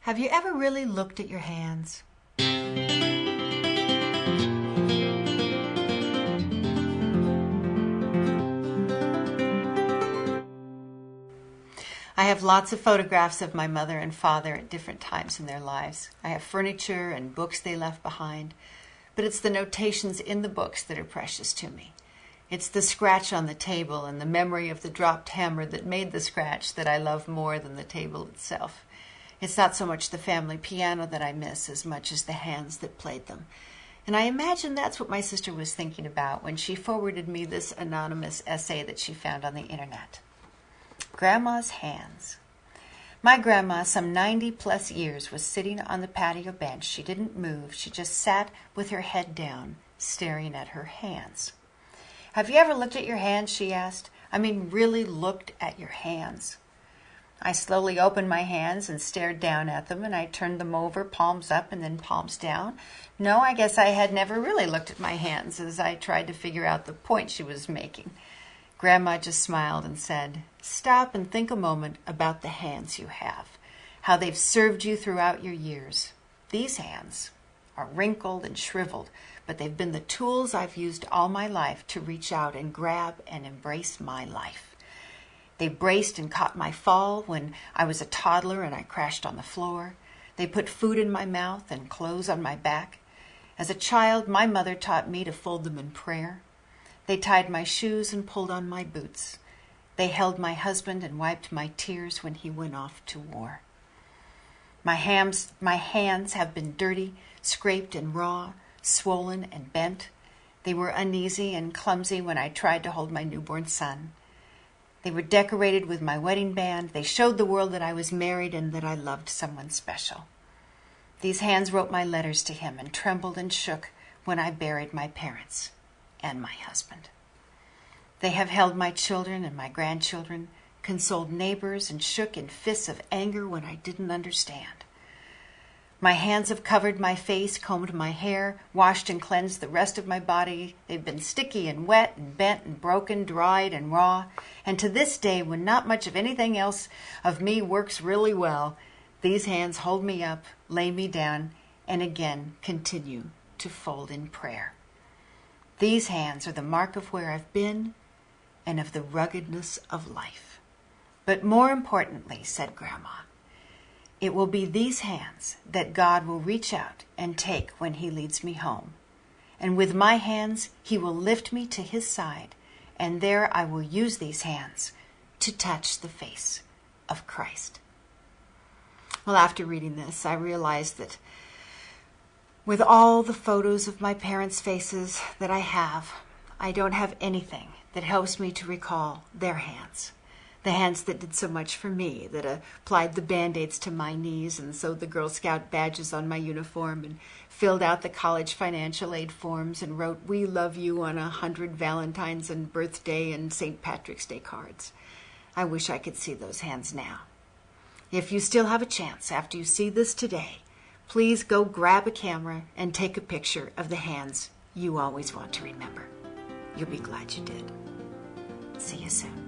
Have you ever really looked at your hands? I have lots of photographs of my mother and father at different times in their lives. I have furniture and books they left behind, but it's the notations in the books that are precious to me. It's the scratch on the table and the memory of the dropped hammer that made the scratch that I love more than the table itself. It's not so much the family piano that I miss as much as the hands that played them. And I imagine that's what my sister was thinking about when she forwarded me this anonymous essay that she found on the internet. Grandma's hands. My grandma, some 90-plus years, was sitting on the patio bench. She didn't move. She just sat with her head down, staring at her hands. Have you ever looked at your hands, she asked. I mean, really looked at your hands. I slowly opened my hands and stared down at them, and I turned them over, palms up and then palms down. No, I guess I had never really looked at my hands as I tried to figure out the point she was making. Grandma just smiled and said, "Stop and think a moment about the hands you have, how they've served you throughout your years. These hands are wrinkled and shriveled, but they've been the tools I've used all my life to reach out and grab and embrace my life. They braced and caught my fall when I was a toddler and I crashed on the floor. They put food in my mouth and clothes on my back. As a child, my mother taught me to fold them in prayer. They tied my shoes and pulled on my boots. They held my husband and wiped my tears when he went off to war. My hands have been dirty, scraped and raw, swollen and bent. They were uneasy and clumsy when I tried to hold my newborn son. They were decorated with my wedding band. They showed the world that I was married and that I loved someone special. These hands wrote my letters to him and trembled and shook when I buried my parents and my husband. They have held my children and my grandchildren, consoled neighbors, and shook in fists of anger when I didn't understand. My hands have covered my face, combed my hair, washed and cleansed the rest of my body. They've been sticky and wet and bent and broken, dried and raw. And to this day, when not much of anything else of me works really well, these hands hold me up, lay me down, and again continue to fold in prayer. These hands are the mark of where I've been and of the ruggedness of life. But more importantly, said Grandma, it will be these hands that God will reach out and take when he leads me home. And with my hands, he will lift me to his side, and there I will use these hands to touch the face of Christ. Well, after reading this, I realized that with all the photos of my parents' faces that I don't have anything that helps me to recall their hands. The hands that did so much for me, that applied the Band-Aids to my knees and sewed the Girl Scout badges on my uniform and filled out the college financial aid forms and wrote "We love you" on 100 Valentine's and birthday and St. Patrick's Day cards. I wish I could see those hands now. If you still have a chance after you see this today, please go grab a camera and take a picture of the hands you always want to remember. You'll be glad you did. See you soon.